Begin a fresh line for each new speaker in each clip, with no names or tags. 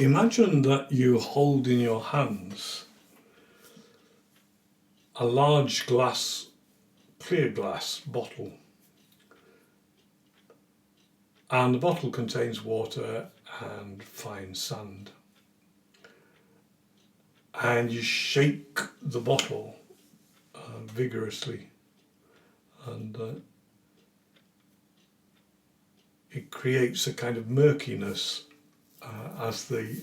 Imagine that you hold in your hands a large clear glass bottle, and the bottle contains water and fine sand. And you shake the bottle vigorously, and it creates a kind of murkiness as the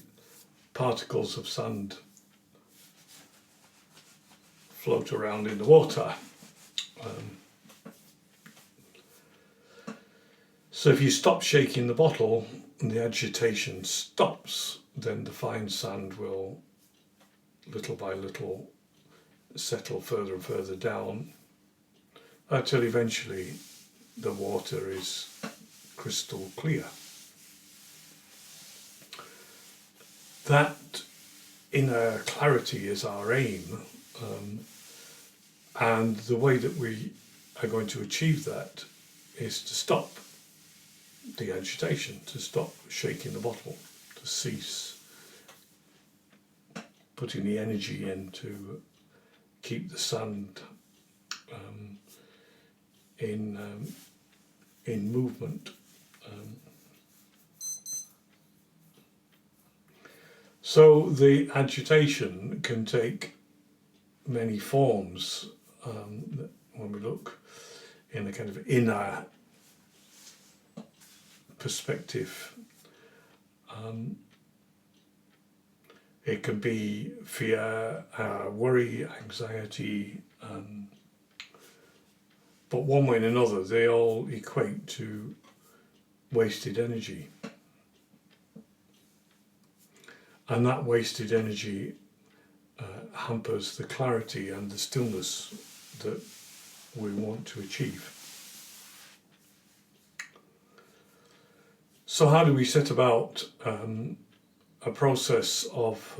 particles of sand float around in the water. So if you stop shaking the bottle and the agitation stops, then the fine sand will little by little settle further and further down until eventually the water is crystal clear. That inner clarity is our aim, and the way that we are going to achieve that is to stop the agitation, to stop shaking the bottle, to cease putting the energy in to keep the sand in movement. So the agitation can take many forms when we look in a kind of inner perspective. It can be fear, worry, anxiety, but one way and another they all equate to wasted energy. And that wasted energy hampers the clarity and the stillness that we want to achieve. So how do we set about a process of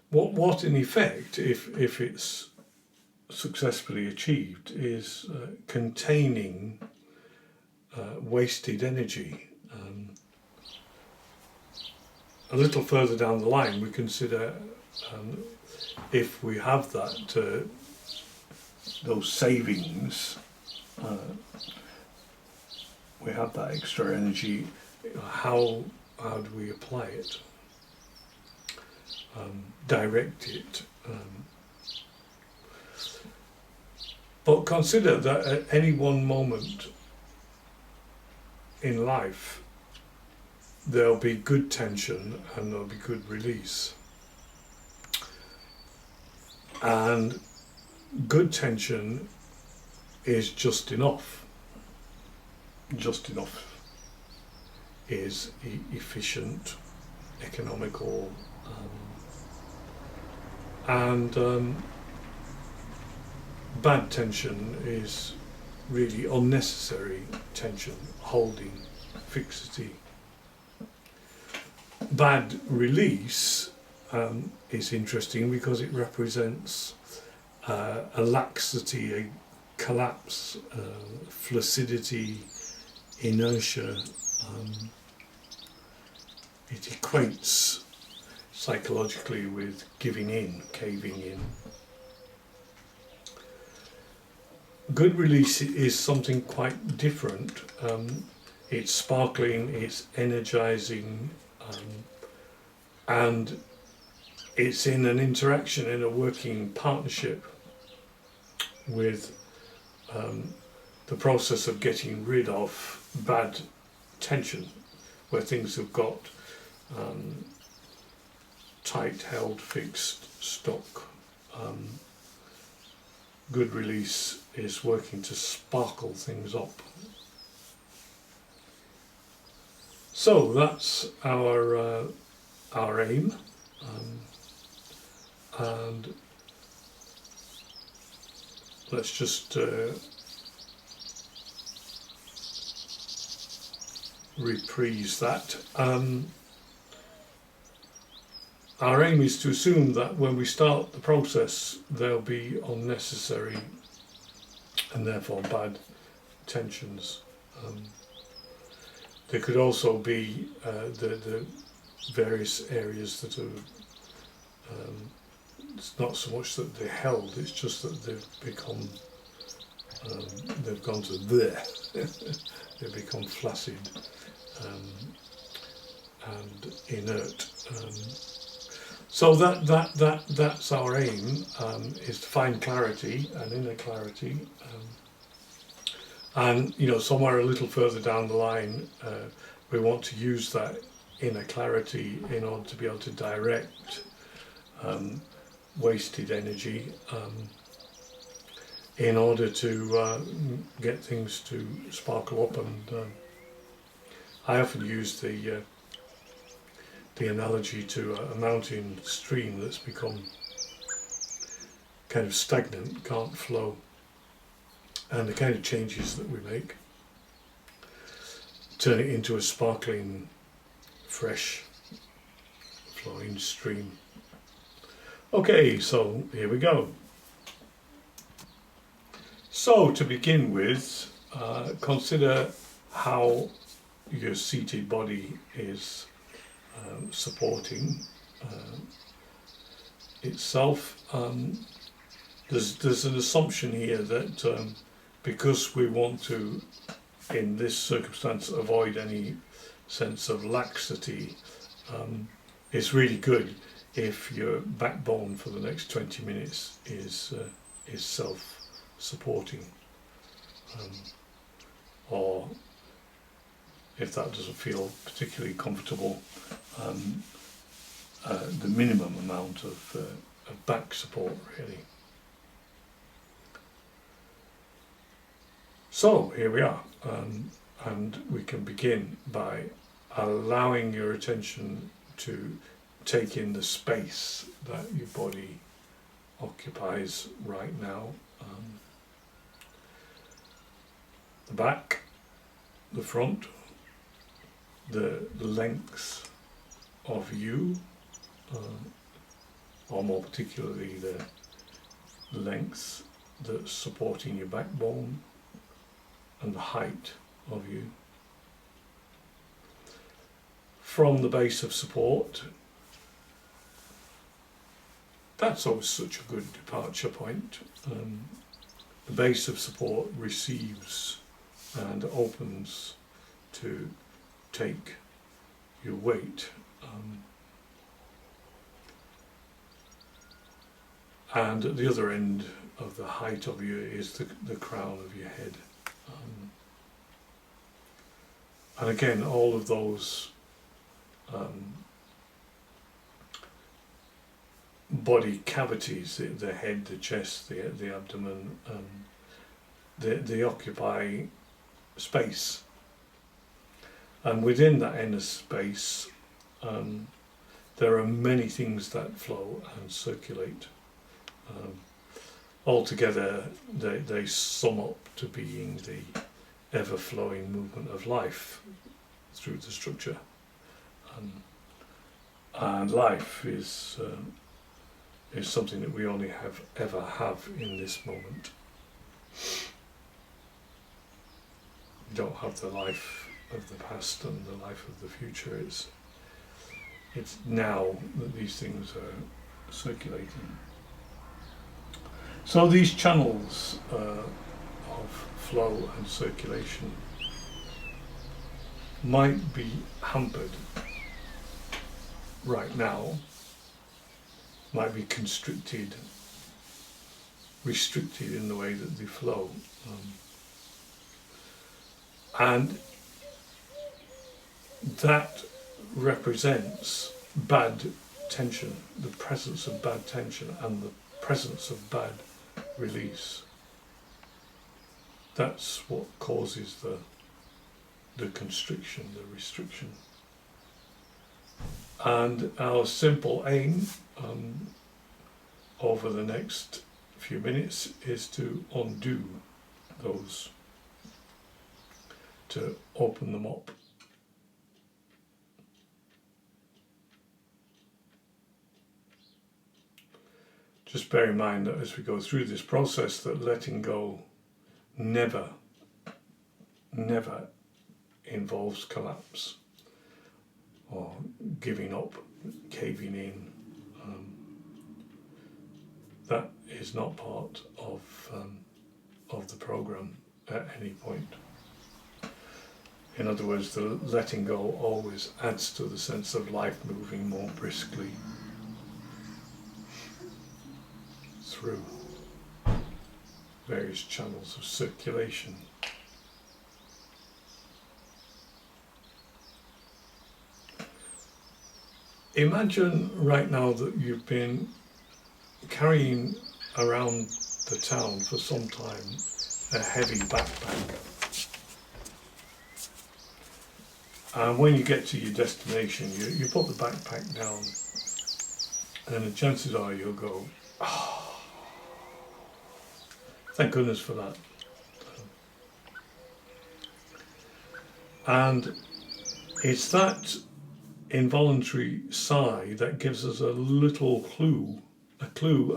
what in effect, if it's successfully achieved, is containing wasted energy? A little further down the line, we consider if we have that those savings, we have that extra energy. How do we apply it? Direct it. But consider that at any one moment in life, there'll be good tension and there'll be good release. And good tension is just enough. Just enough is efficient, economical, and bad tension is really unnecessary tension, holding, fixity. Bad release is interesting because it represents a laxity, a collapse, flaccidity, inertia. It equates psychologically with giving in, caving in. Good release is something quite different. It's sparkling, it's energizing, and it's in an interaction, in a working partnership with the process of getting rid of bad tension, where things have got tight, held, fixed, stuck. Good release is working to sparkle things up. So that's our aim, and let's just reprise that. Our aim is to assume that when we start the process, there'll be unnecessary and therefore bad tensions. There could also be the various areas that are, it's not so much that they're held, it's just that they've become, they've gone to there, they've become flaccid and inert. So that's our aim, is to find clarity and inner clarity, and somewhere a little further down the line, we want to use that inner clarity in order to be able to direct wasted energy, in order to get things to sparkle up. And I often use the analogy to a mountain stream that's become kind of stagnant, can't flow, and the kind of changes that we make turn it into a sparkling, fresh, flowing stream. Okay, so here we go. So to begin with, consider how your seated body is supporting itself. There's an assumption here that because we want to, in this circumstance, avoid any sense of laxity, it's really good if your backbone for the next 20 minutes is self-supporting, or if that doesn't feel particularly comfortable, the minimum amount of back support, really. So here we are, and we can begin by allowing your attention to take in the space that your body occupies right now. The back, the front, the lengths of you, or more particularly the lengths that's supporting your backbone, and the height of you. From the base of support, that's always such a good departure point. The base of support receives and opens to take your weight, and at the other end of the height of you is the crown of your head. And again, all of those body cavities, the head, the chest, the abdomen, they occupy space. And within that inner space, there are many things that flow and circulate. Altogether, they sum up to being the ever-flowing movement of life through the structure. And life is something that we only ever have in this moment. We don't have the life of the past and the life of the future. It's now that these things are circulating. So these channels of flow and circulation might be hampered right now, might be restricted in the way that they flow. And that represents bad tension, the presence of bad tension and the presence of bad release. That's what causes the constriction, the restriction. And our simple aim over the next few minutes is to undo those, to open them up. Just bear in mind that as we go through this process, that letting go never involves collapse. or giving up, caving in. That is not part of the program at any point. In other words, the letting go always adds to the sense of life moving more briskly through various channels of circulation. Imagine right now that you've been carrying around the town for some time a heavy backpack. And when you get to your destination, you put the backpack down, and the chances are you'll go, oh, thank goodness for that. And it's that involuntary sigh that gives us a little clue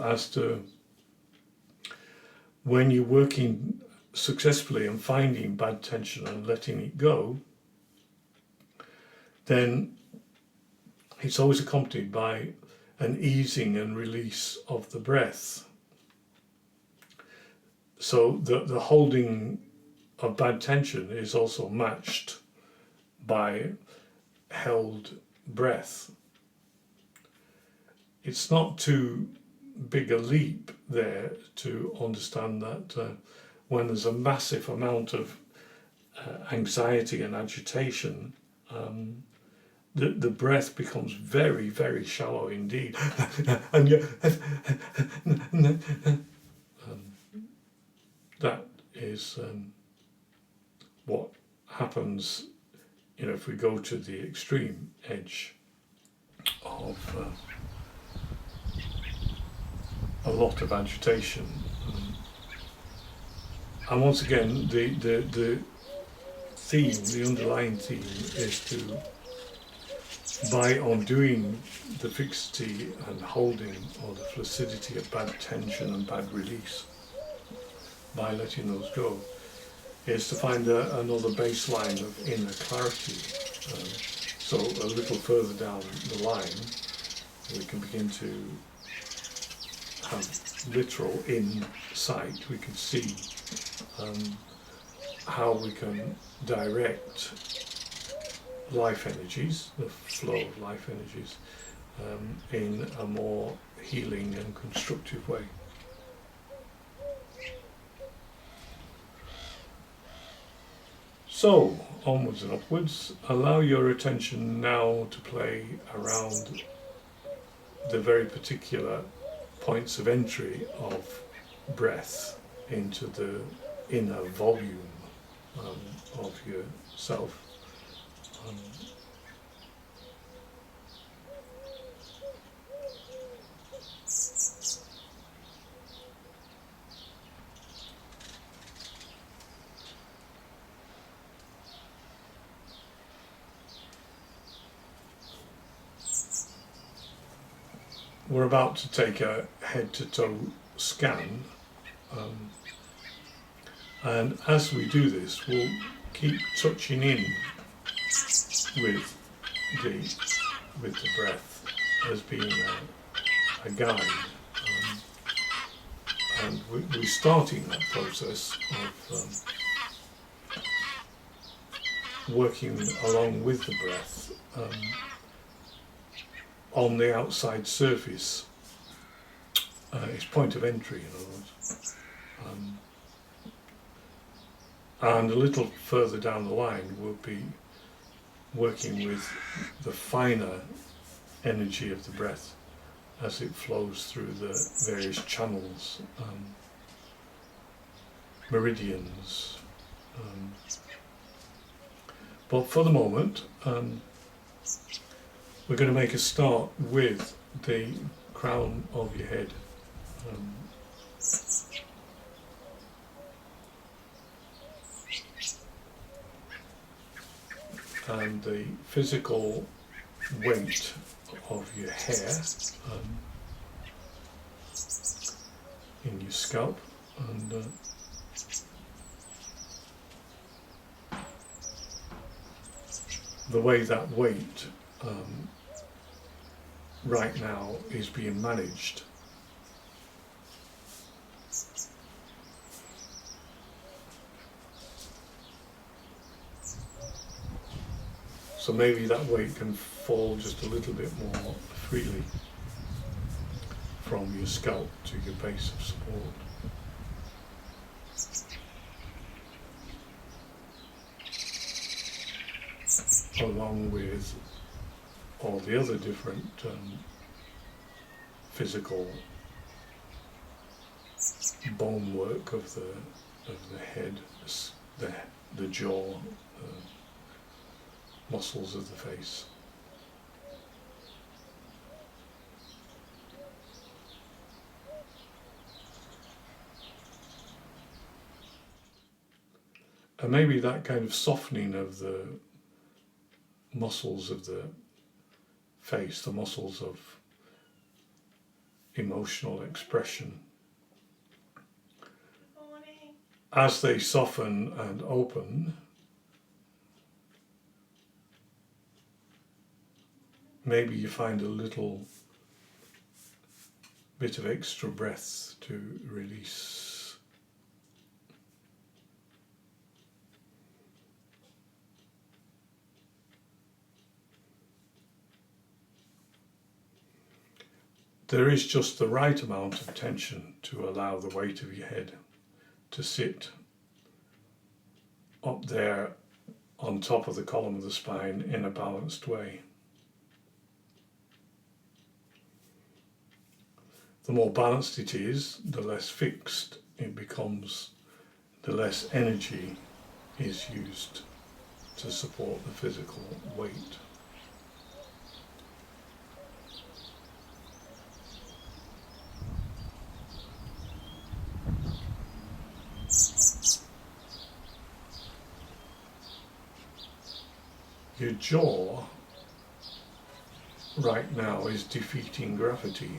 as to when you're working successfully and finding bad tension and letting it go, then it's always accompanied by an easing and release of the breath. So the holding of bad tension is also matched by held breath. It's not too big a leap there to understand that when there's a massive amount of anxiety and agitation, the breath becomes very, very shallow indeed. And that is what happens, if we go to the extreme edge of a lot of agitation. And once again, the theme, the underlying theme, is to, by undoing the fixity and holding, or the flaccidity of bad tension and bad release, by letting those go, is to find another baseline of inner clarity. So a little further down the line, we can begin to have literal insight. We can see how we can direct life energies, the flow of life energies, in a more healing and constructive way. So, onwards and upwards, allow your attention now to play around the very particular points of entry of breath into the inner volume of yourself. We're about to take a head-to-toe scan, and as we do this, we'll keep touching in with the breath as being a guide, and we're starting that process of working along with the breath on the outside surface, its point of entry, in other words. And a little further down the line, we'll be working with the finer energy of the breath as it flows through the various channels, meridians. But for the moment, we're going to make a start with the crown of your head. And the physical weight of your hair in your scalp, and the way that weight right now is being managed. So maybe that weight can fall just a little bit more freely from your scalp to your base of support. Along with all the other different physical bone work of the head, the jaw, the muscles of the face. And maybe that kind of softening of the muscles of the face, the muscles of emotional expression, as they soften and open, maybe you find a little bit of extra breath to release. There is just the right amount of tension to allow the weight of your head to sit up there on top of the column of the spine in a balanced way. The more balanced it is, the less fixed it becomes, the less energy is used to support the physical weight. Your jaw right now is defeating gravity.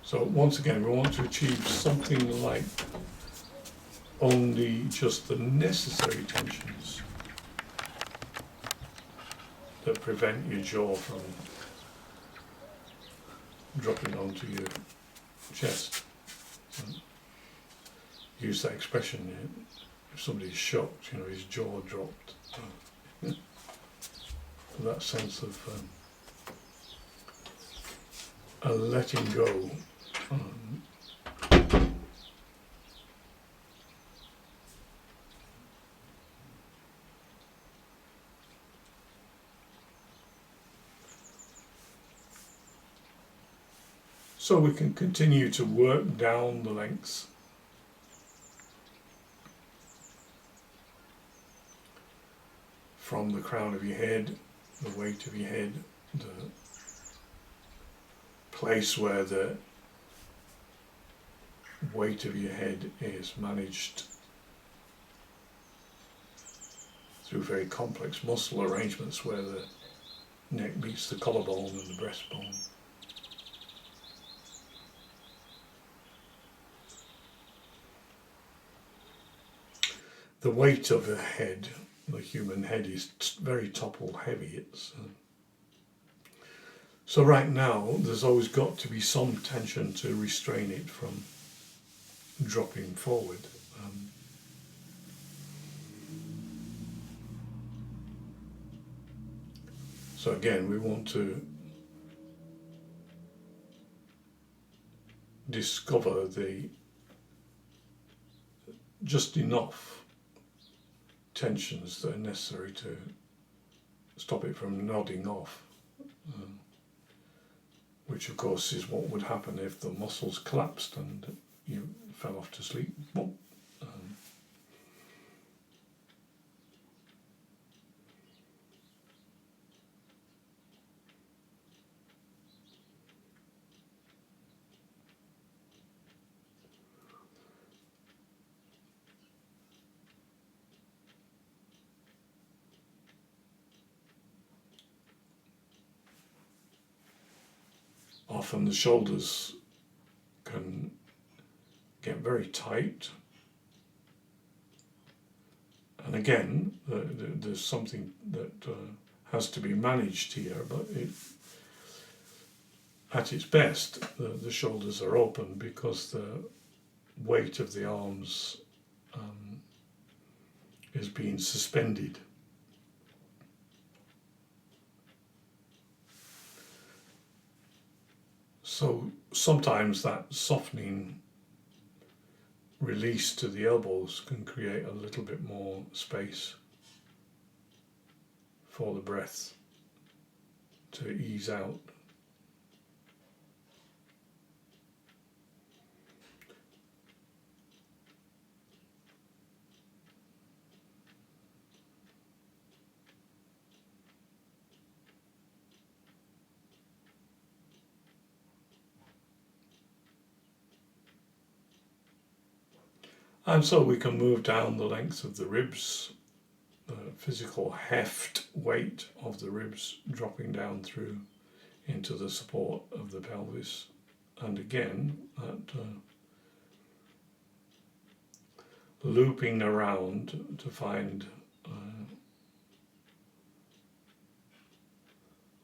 So once again, we want to achieve something like only just the necessary tensions that prevent your jaw from dropping onto your chest. Use that expression, if somebody's shocked, his jaw dropped. That sense of a letting go. So we can continue to work down the lengths. From the crown of your head, the weight of your head, the place where the weight of your head is managed through very complex muscle arrangements where the neck meets the collarbone and the breastbone. The weight of the head, the human head, is very topple heavy. So right now there's always got to be some tension to restrain it from dropping forward. So again, we want to discover the just enough tensions that are necessary to stop it from nodding off, which of course is what would happen if the muscles collapsed and you fell off to sleep. Often the shoulders can get very tight And again, there's something that has to be managed here, but at its best, the shoulders are open because the weight of the arms is being suspended. So sometimes that softening release to the elbows can create a little bit more space for the breath to ease out. And so we can move down the length of the ribs, the physical heft, weight of the ribs dropping down through into the support of the pelvis. And again, that looping around to find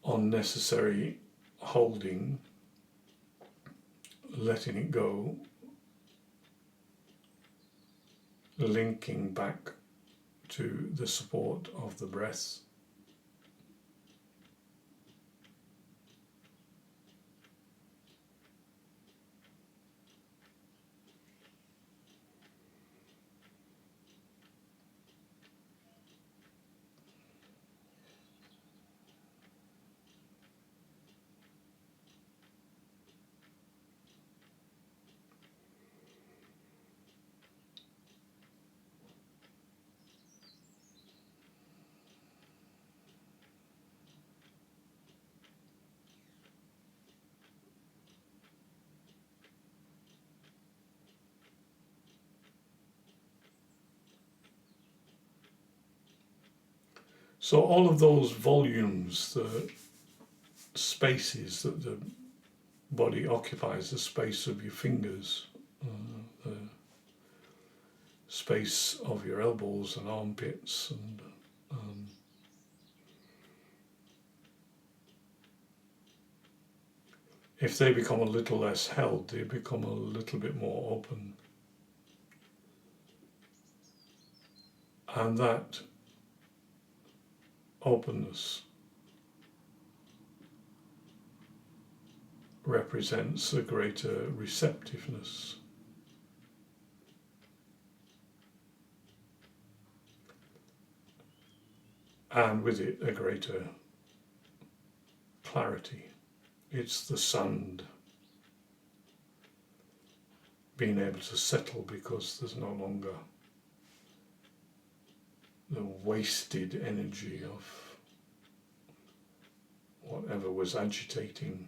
unnecessary holding, letting it go, linking back to the support of the breath. So all of those volumes, the spaces that the body occupies, the space of your fingers, the space of your elbows and armpits, and if they become a little less held, they become a little bit more open. And that openness represents a greater receptiveness. And with it, a greater clarity. It's the sand being able to settle because there's no longer the wasted energy of whatever was agitating.